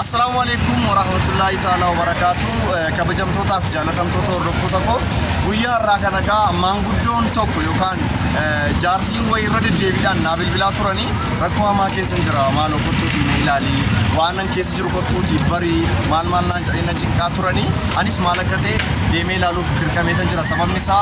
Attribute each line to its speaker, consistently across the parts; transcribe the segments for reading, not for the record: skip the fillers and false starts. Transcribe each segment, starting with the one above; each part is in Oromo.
Speaker 1: Assalamu alaikum warahmatullahi ta'ala wabarakatuh. Kabajamtootaaf jaalatamtoota hordoftoota koo guyyaa irraa kana gaa maanguddoon tokko yookaan jaartiin wayii irra deddeebiidhaan naa bilbilaa turanii rakkoo hamaa keessa jira maaloo kottuutii na ilaali waanan keessa jiru kottuutii barii maal naan jedhanii na cinqaa turanii anis maal akka ta'e deemee ilaaluuf dirqameetan jira sababni isaa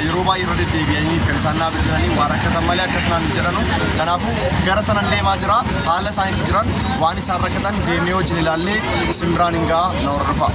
Speaker 1: yeroo baay'ee irra deddeebi'anii kan isaan naa bilbilanii waan rakkatan malee akkasnaan jedhanu kanaafuu gara sanan deemaa jira haala isaaniitti jiran waan isaan rakkatan deemnee wajjin ilaallee isin biraan hingaa na hordofa.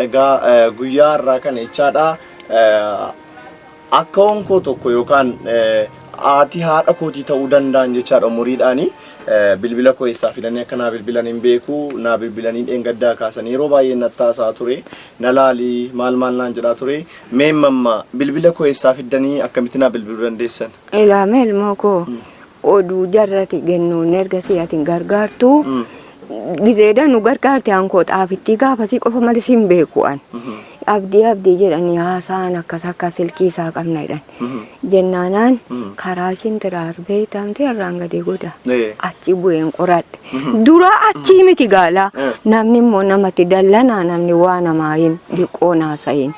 Speaker 1: Egaa guyyaa irraa kana jechaadha akka onkoo tokko yookaan ati haadha kootii ta'uu danda'an jechaadha umuriidhaani bilbila koo eessaa fidanii akka naa bilbilan hin beeku naa bilbilanii dheengaddaa kaasan yeroo baay'ee nattaasaa ture na laali maal naan jedhaa ture mee mamma bilbila koo eessaa fidanii akkamitti naa bilbiluu dandeessan?
Speaker 2: Ilaame ilmoo koo oduu jarrati gennuun erga si'atiin gargaartu gizeedhaan nu gargaarte hankoo xaafitti gaafasii qofa malee siin beeku'an abdii jedhanii haasaan akka silkii isaa qabna jedhan jennaanaan karaa ishiin tiraar beektamte irraan gadi godha achi bu'een qoradhe dura achii miti gaala namni immoo namatti dallanaa namni waa namaa hin dhiqoo naasayin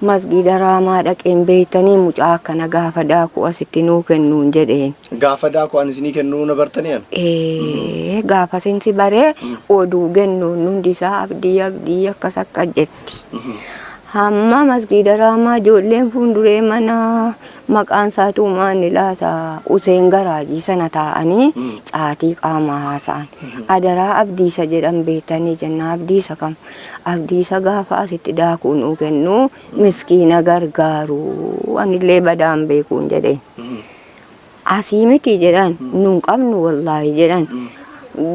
Speaker 2: masgiida raamaa dhaqeen beektanii mucaa akkana gaafa daakuu asitti nuu kennuun jedheen.
Speaker 1: Gaafa daakuu ani isinii kennuu na bartaniyan?
Speaker 2: Gaafa sinsi baree oduu kennuun hundi isaa abdii akkas akka jetti. Hamma masgiida raamaa ijoolleen fuulduree mana maqaan isaatu maanni laata Useen Garaajii sana taa'anii caatii qaamaa haasa'an. Adaraa abdiisa jedhan beektanii jenna abdiisa kam? Abdiisa gaafa asitti daakuu nuu kennuu miskiina gargaaru anillee badaan beekuun jedheen. Asii miti jedhan nuun qabnu wallaahi jedhan.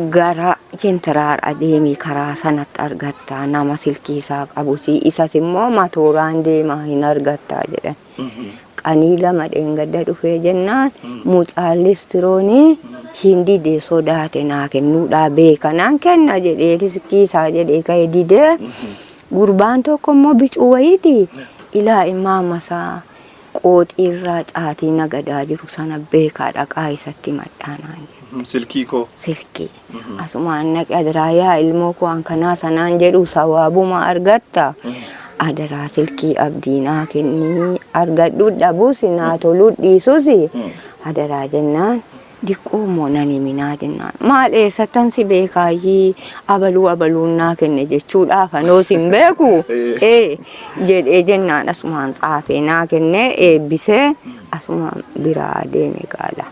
Speaker 2: Gara jentiraar adeemii karaa sanatti argatta nama silkii isaa qabusi isas immoo matooraan deemaa hin argatta jedhan. Qanii lama dheengadda dhufee jennaan mucaan listiroonii hin didee sodaate naa kennuudhaa beekanaan kenna jedhee silkii isaa jedhee ka'e didee gurbaan tokko immoo bicuu wayiiti ilaa immaa masaa qooxiirraa caatii nagadaa jiru sana beekaa dhaqaa isatti madhaanaan.
Speaker 1: Silkii koo?
Speaker 2: Silkii. Asumaan naqe adaraayaa ilmoo koo hankanaa sanaan jedhu sawaabuma argatta. Adaraa silkii abdiinaa kennii argadhu dhabus naa toluu dhiisus adaraa jennaan diqqoo moo nan himinaa jennaan maal eessattan si beekaayyii abaluun naa kenne jechuudhaaf anoos hin beeku jedhee jennaan asumaan tsaafee naa kennee eebbisee asumaan biraa deeme gaala.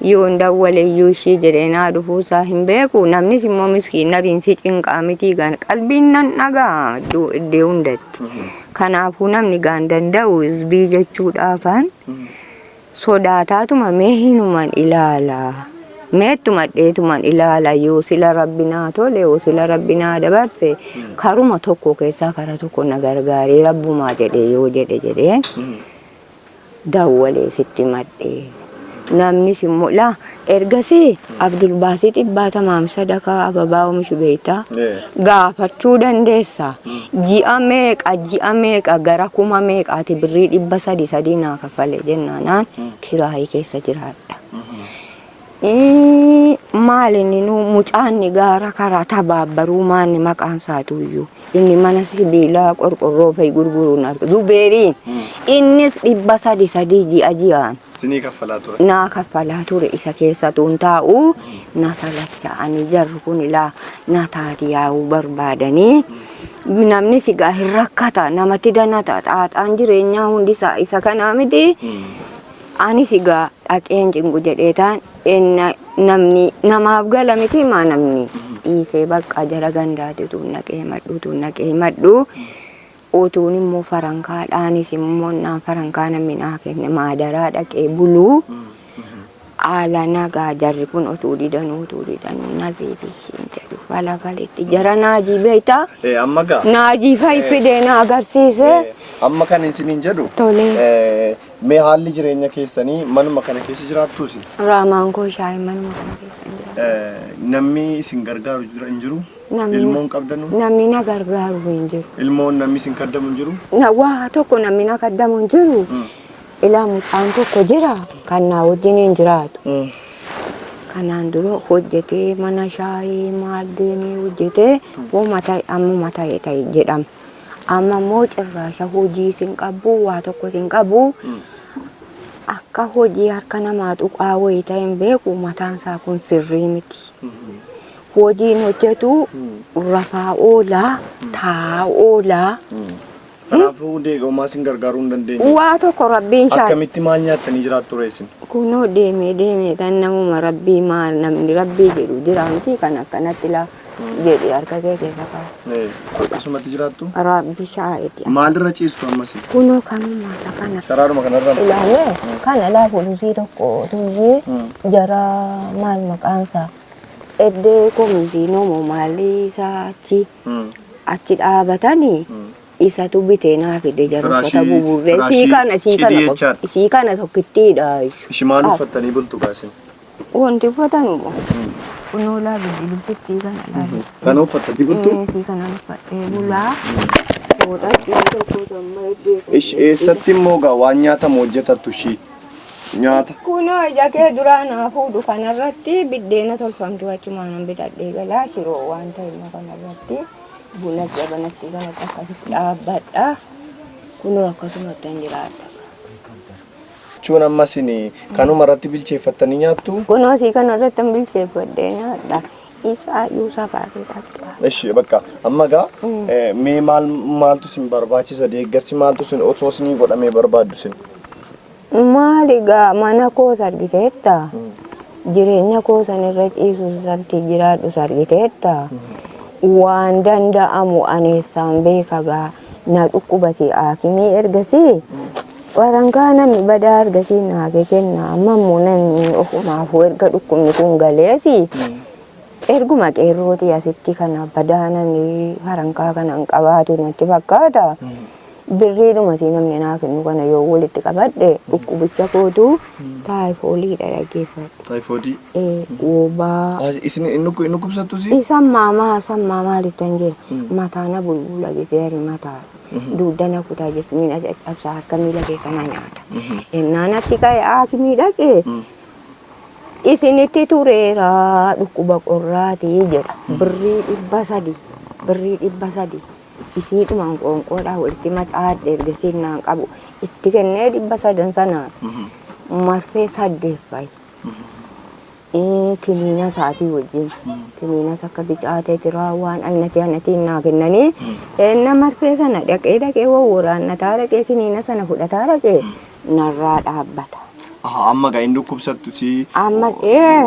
Speaker 2: Yoon dawwaleeyyuu ishii jedhee naa dhufuusaa hin beeku namnis immoo miskiina riinsi cinqaa mitii gan qalbiin nan dhagaa iddoo hundatti. Kanaafuu namni gaan danda'u hizbii jechuudhaafan sodaataatuma mee hinuman ilaala. Meettuma dheetuman ilaala yoo sila rabbinaa tole yoo sila rabbinaa dabarse karuma tokko keessaa kara tokko na gargaaree rabbumaa jedhee yoo jedhee dawwalee sitti madhee. Namnis immoo laa ergasii Abdul Baasiit Ibbaatamaa sadakaa ababaa oomishu beektaa gaafachuu dandeessa. Ji'a meeqa gara kuma meeqaati birrii 300 naa kaffalee jennaanaan kiraayii keessa jiraadha. Maalini nu mucaanni gaara karaa tabaabbaruu maanni maqaan isaatuyyuu inni mana sibiilaa qorqorroo fa'i gurguruun arga Zubeeriin innis 300 ji'a ji'aan
Speaker 1: Sinii kaffalaa ture.
Speaker 2: naa kaffalaa ture isa keessatuun taa'u na salacha'anii jarri kun ilaa na taati yaa'uu barbaadanii namni sigaa hin rakkata namatti danata xaaxaan jireenyaa hundisaa isa kanaa miti ani sigaa dhaqeen cingu jedheetaan namni namaaf gala miti maa namni dhiisee bakka jara gandaatitu naqee madhu utuun immoo farankaadhaanis immoo naan farankaa namni naa kenne maadaraa dhaqee buluu haala nagaa jarri kun utuu didanuu naziifishiin jedhu falafaletti jara naajii beektaa
Speaker 1: Amma gaa.
Speaker 2: naajii fa'i fidee na agarsiise
Speaker 1: Amma kan isiniin jedhu.
Speaker 2: Tole.
Speaker 1: Mee haalli jireenya keessanii manuma kana keessa jiraattus
Speaker 2: raamaan koo shaayii manuma kana keessa jira.
Speaker 1: namni isin gargaaru hin jiru?
Speaker 2: Namni-
Speaker 1: Ilmoon qabdanu?
Speaker 2: Namni na gargaaru hin jiru.
Speaker 1: Ilmoon namni isin kaddamu hin jiru?
Speaker 2: Waa tokko namni na kaddamu hin jiru. Ilaa mucaan tokko jira kan na wajjin hin jiraatu. Kanaan dura hojjetee mana shaayii maal deemee hojjetee ammuma ta'e jedhama. Amma immoo cirraasha hojii sin qabu waa tokko sin qabu akka hojii harka namaa tuqaa wayii ta'e hin beeku mataan isaa kun sirrii miti. Hojiin hojjetu rafaa oolaa taa'aa oolaa.
Speaker 1: Kanaafuu deeggarummaa isin gargaaruu hin dandeenye.
Speaker 2: Waa tokko rabbiin shaayii.
Speaker 1: Akkamitti maal nyaattanii jiraattu reessin?
Speaker 2: Kunoo deemee kan namuma rabbii maal namni rabbii jedhu jiraanti kan akkanatti laa jedhee harka kee keessa kaa'u.
Speaker 1: Akkasumatti jiraattu?
Speaker 2: Rabbi shaayiti.
Speaker 1: Maalirra ciistu ammasii?
Speaker 2: Kunoo kanuma isa kana.
Speaker 1: Sharaadhuma kanarra ma?
Speaker 2: Ilaalee kana laafu lusii tokko tuyyee jara maal maqaansaa eddee komisii nomo maalii isaa achi dhaabatanii isatu bitee naa fide jara uffata buburree sii kana tokkittiidha.
Speaker 1: Ishi maal uffattanii bultu baasin?
Speaker 2: Wanti uffatan kunoo laafi lusittii kana laafi.
Speaker 1: Kana uffattanii bultu?
Speaker 2: Sii kana uffadhee bulaa. Fuudhatti tokko samma eddee.
Speaker 1: Eessatti immoo gaa waan nyaatamu hojjetattu ishii? Nyaata.
Speaker 2: Kunoo ija kee duraa naa fuudhu kanarratti biddeena tolfamtu achumaan bitadhee galaa shiroo waan ta'e kanarratti buna jabanatti kanatti akkasitti dhaabbadha. Kunoo akkasumatti hin jiraadha.
Speaker 1: Jechuun ammas kanuma irratti bilcheeffattanii nyaattu?
Speaker 2: Kunoo sii kanarratti hin bilcheeffadhee nyaadha. Isaayyuu safaarri taphata.
Speaker 1: Ishi bakka amma gaa mee maaltu isin barbaachisa deeggarsi maaltu isin otoo isinii godhamee barbaaddu isin?
Speaker 2: Maali gaa mana koos argiteetta? Jireenya koo sanirra ciisu santi jiraadhu argiteetta? Waan danda'amu aneessaan beeka gaa na dhukkubasi haakimii ergasii warankaa namni badaa ergasii naaf kenna amma immoo namni ofumaafuu erga dhukkubni kun galeesi erguma qeerrooti asitti kana badaa namni warankaa kana hin qabaatu natti fakkaata. Birriidhuma si namni naa kennu kana yoo walitti qabadhe dhukkubicha kootu taayifoodiidha dhaggeeffadhu.
Speaker 1: Taayifoodii?
Speaker 2: Wobaa.
Speaker 1: Isin inni dhukkubsattu si?
Speaker 2: Isan maalitti hin jira mataana bulbula giseeri mataa. Duudana kutaa jesmiin as caccabsaa akka miila keessa na nyaata. Ennaanatti ka'e haakimii dhaqee isinitti tureera dhukkuba qorraatii jedha. Birrii 300. Isiidhumaan qoonqoodhaa walitti macaadhe ergasii naan qabu itti kennee 300 sanaan marfee 8 fa'i. Kiniina isaatii wajjin kiniinas akka bicaatee jira waan ayinatiin naa kennanii enna marfee sana dhaqee wawwaraannataa dhaqee kiniina sana fudhataa dhaqee narraa dhaabbata.
Speaker 1: Amma gaa inni dhukkubsattu si
Speaker 2: Amma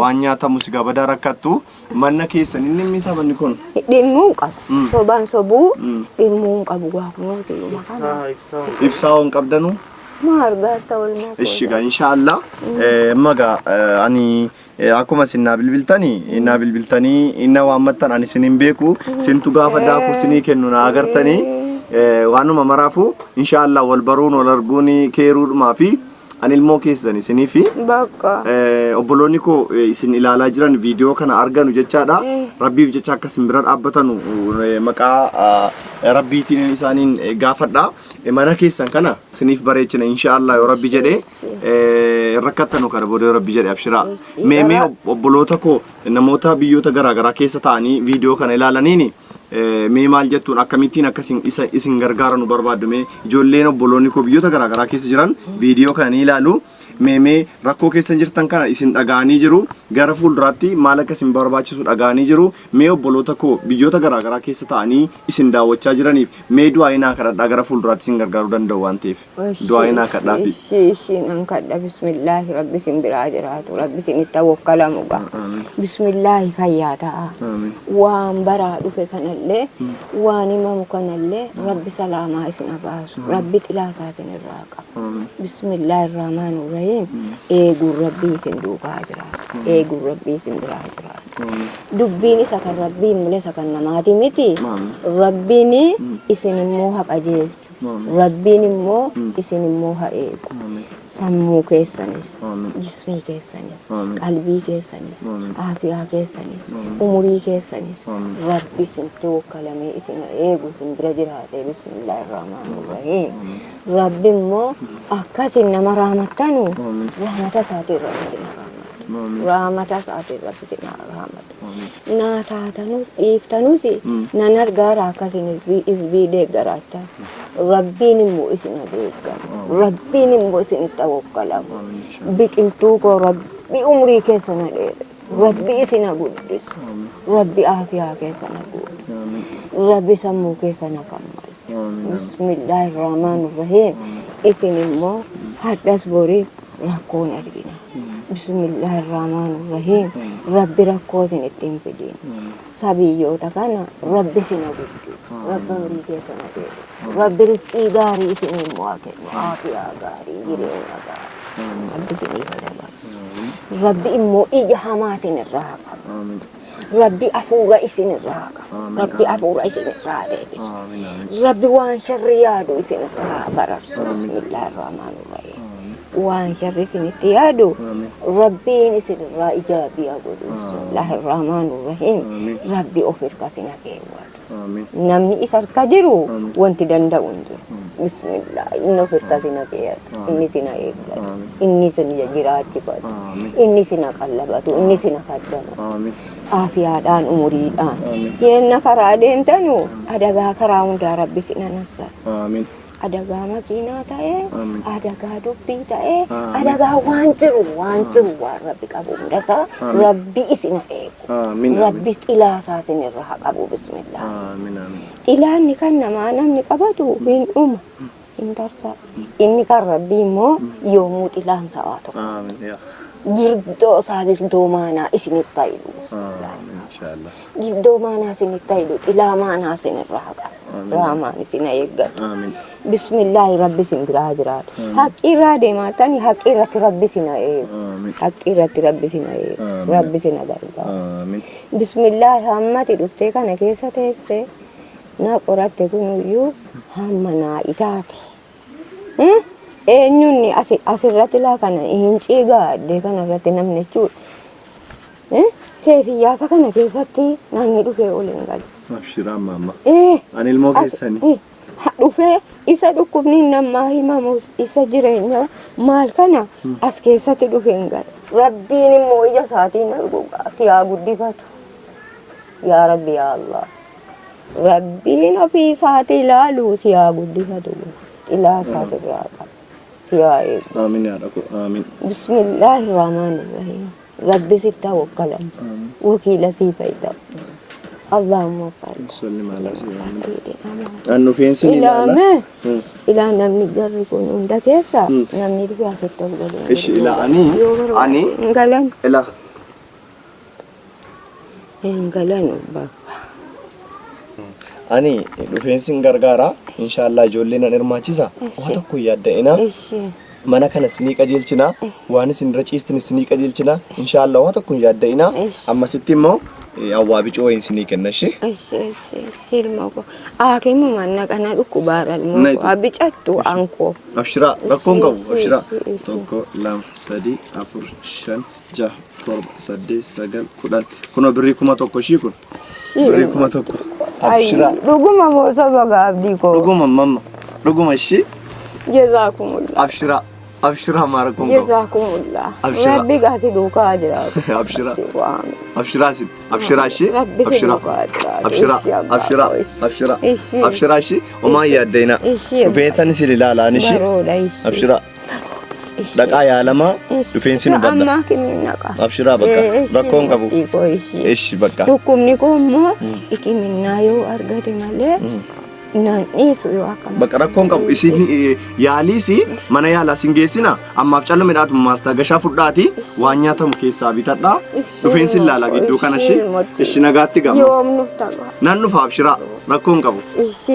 Speaker 1: waan nyaatamu si gabadaa rakkattu manna keessan inni himmisaa banni kun?
Speaker 2: Dhimmuu qabu. Sobaan sobuu dhimmuu qabu gaafunoo si'uma kana.
Speaker 1: Ibsaa waan qabdanu?
Speaker 2: Ma argaata olmaa.
Speaker 1: Ishi gaa inshaallah amma gaa ani akkuma isin naa bilbiltanii inna waammattan ani isin hin beeku sintu gaafa daakuu isinii kennu naa agartanii waanuma maraafu inshaallah wal baruun wal arguun keeruudhumaa fi Ani ilmoo keessan isinii fi
Speaker 2: bakka
Speaker 1: obboloonni koo isin ilaalaa jiran viidiyoo kana arganu jechaadha. Rabbiif jecha akka isin bira dhaabbatanu maqaa rabbiitiin isaaniin gaafadha. Mana keessan kana isiniif bareechina inshaallah yoo rabbi jedhee rakkattanu kana booda rabbi jedhee abshiraa. Mee obboloota koo namoota biyyoota garaagaraa keessa ta'anii viidiyoo kana ilaalaniini mee maal jettuun akkamittiin akkasiin isin gargaaranu barbaaddu mee ijoolleen obboloonni koo biyyoota garaagaraa keessa jiran viidiyoo kana ni ilaalu. Mee rakkoo keessan jirtan kana isin dhagaanii jiru gara fuulduraatti maal akka isin barbaachisu dhagaanii jiru. Mee obboloota koo biyyoota garaagaraa keessa ta'anii isin daawwachaa jiraniif mee du'aayinaa kadhadhaa gara fuulduraatti isin gargaaruu danda'u waan ta'eef du'aayinaa kadhaafi.
Speaker 2: Ishiin kadha bismillaahi rabbi isin biraa jiraatu rabbi isin itti wakkalamu gaa bismillaahi fayyaa ta'a waan baraa dhufe kanallee waan himamu kanallee rabbi salaamaa isin abaasu rabbi xilaasaa isin irraa qaba bismillaahi rahmaani rahim. Eeguun rabbii isin duukaa jiraatu eeguun rabbii isin biraa jiraatu dubbiin isa kan rabbiin malee isa kan namaati miti rabbiin isin immoo haa qajeelchu rabbiin immoo isin immoo haa eegu sammuu keessanis jismii keessanis qalbii keessanis aafiyaa keessanis umurii keessanis rabbi isinitti wakkalamee isin eegu isin bira jiraate bismillaahi rahmaani rahiim rabbi immoo akkasin nama raamattanu rahmata isaatiin rabbi isin raamatu rahmata isaatiin rabbi isin raamatu naa taatanus dhiiftanus nan argaara akkasin isbii deeggaraattan rabbiin immoo isin deeggara rabbiin immoo isin itti wakkalamu biqiltuu koo rabbi umurii keessan dheeressu rabbi isin guddisu rabbi aafiyaa keessan guutu rabbi sammuu keessan kammalu bismillaahi rahmaani rahiim isin immoo haddas boris rakkoon argina bismillaahi rahmaani rahiim rabbi rakkoo isin ittiin fidin sabiyyoota kana rabbi isin guddisu rabbi umurii keessan dheeressu rabbi rizqii gaarii isin immoo kennu aafiyaa gaarii jireenya gaarii rabbi isin fayyadamu rabbi immoo ija hamaa isin irraa qabu rabbi afuura isin irraa qabu rabbi afuura isin irraa deebisu rabbi waan sharri yaadu isin irraa bararsu bismillaahi rahmaani rahiim waan sharri isinitti yaadu rabbiin isin irraa ijaabiyaa godhu bismillaahi rahmaani rahiim rabbi of hirka isin keewwatu namni isa harka jiru wanti danda'u hin jiru bismillah inni of hirka isin keewwatu inni isin eeggatu inni isin jiraachifatu inni isin qallabatu inni isin kaddamu aafiyaadhaan umuriidhaan yenna karaa deemtanu adagaa karaa hundaa rabbi isin anassa adagaa makiinaa ta'ee adagaa dubbii ta'ee adagaa waan jiru waan rabbi qabu hundasaa rabbi isin eegu rabbi xilaasaa isin irraa qabu bismillah xilaanni kan namaa namni qabatu hin dhuma hin tarsa inni kan rabbi immoo yoomuu xilaan sa'aa tokko girdoo isaa girdoo maanaa isinitti ta'ilu girdoo maanaa isinitti ta'ilu xilaa maanaa isin irraa qabu raamaan isin eeggatu bismillaahi rabbi isin biraa jiraatu haqqi irraa deemaatani haqqi irratti rabbi isin eegu haqqi irratti rabbi isin eegu rabbi isin gargaaru bismillaahi hammati dhuftee kana keessa teesse na qoratte kunuyyuu hamma naa itaate eenyunni asirratti laa kana hin ciigaadde kanarratti namni jechuudha keefiyyaasa kana keessatti namni dhufee ol hin galu
Speaker 1: abshiraa mamma ani ilmoo keessanii
Speaker 2: dhufee isa dhukkubni namaa himamus isa jireenya maal kana as keessatti dhufee hin galu rabbiin immoo ija isaatiin arguudha siyaa guddifatu yaa rabbi yaa allah rabbiin ofii isaatii ilaalu siyaa guddifatu ilaa isaati irraa qaba siyaa eegu
Speaker 1: aamin yaa rabbi aamin
Speaker 2: bismillaahi rahmaani rahiim rabbi sitti wakkalamu wakiila sii fayyadamu اللهم صل
Speaker 1: على سيدنا أنو فين سني
Speaker 2: إلى نمني جركون عندك يسا نمني فيها ستة وقلين
Speaker 1: إيش إلى أني
Speaker 2: قلن
Speaker 1: إلى
Speaker 2: قلن بابا
Speaker 1: أني فين سن غرغارا إن شاء الله جولينا نرماچيسا واتكو يادئنا mana kana sinii qajeelchina waan isin raciistin sinii qajeelchina inshallah waan tokko yaaddeena amma sitti immoo awwaabi cooyin sinii kenna ishee.
Speaker 2: Silma ko hakimu manna kana dhukkubaara ilmoo abicattu ankoo.
Speaker 1: Abshiraa rakkoon qabu abshiraa. Tokko lama sadii afur shan jaha torba saddeet sagal kudhan kunoo birrii 1,000 ishii kun. Birrii 1,000. Abshiraa.
Speaker 2: Dhuguma moo saba gaabdii koo.
Speaker 1: Dhuguma mamma dhuguma ishii.
Speaker 2: Jazaakumullah.
Speaker 1: Abshiraa. Abshiraa maara kun qabu.
Speaker 2: Jazaakumullah. Rabbi gaasi duukaa jiraatu.
Speaker 1: Abshiraa. Abshiraa sin. Abshiraa ishii. Abshiraa. Abshiraa. Abshiraa. Abshiraa. Abshiraa ishii. Omaa yaaddeena. Dhufeetan isin ilaalaan ishii. Abshiraa. Dhaqaa yaalamaa dhufeensi nu badda.
Speaker 2: Ammaa kimiin naqa.
Speaker 1: Abshiraa bakka rakkoon qabu. Eshi bakka.
Speaker 2: Dhukkubni koo immoo ikiminnaa yoo argate malee nan dhiisu yoo akkana.
Speaker 1: Bakka rakkoon qabu isin yaaliisi mana yaalaa sin geessina ammaaf callu midhaatu maastagashaa fudhaati waan nyaatamu keessaa bitadhaa dhufeensi ilaalaa gidduu kana ishi nagaatti gama.
Speaker 2: Yoom nuuf ta'a.
Speaker 1: Nan dhufa Abshiraa rakkoon qabu.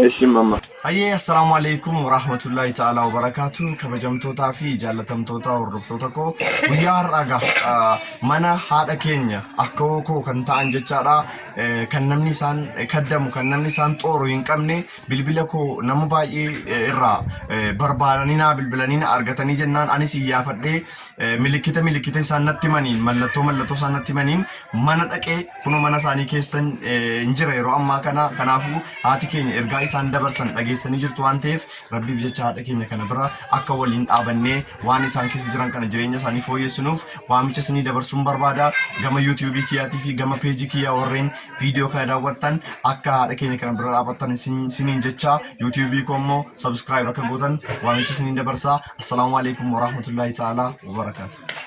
Speaker 1: Ishi mamma.
Speaker 3: Hayyee assalamu alaikum warahmatullahi ta'ala wabarakatuh kabajamtootaa fi jaalatamtoota hordoftoota koo guyyaa har'aa mana haadha keenya akka koo kan ta'an jechaadha kan namni isaan kaddamu kan namni isaan xooru hin qabne bilbila koo nama baay'ee irraa barbaadanii na bilbilanii na argatanii jennaan anis iyyaafadhee milikkita isaan natti himaniin mallattoo isaan natti himaniin mana dhaqee kunoo mana isaanii keessan injira yeroo ammaa kana kanaafuu haati keenya ergaa isaan dabarsan dhageessanii jirtu waan ta'eef rabbiif jecha haadha keenya kana bira akka waliin dhaabannee waan isaan keessa jiran kana jireenya isaanii fooyyessuuf waamicha isinii dabarsuun barbaada gama YouTube kiyyaatii fi gama page kiyyaa warreen viidiyoo kana daawwattan akka haadha keenya kana bira dhaabattan isiniin jecha YouTube koo immoo subscribe akka gootan waamicha isinii dabarsaa. Assalamu alaikum warahmatullahi ta'ala wabarakatuh.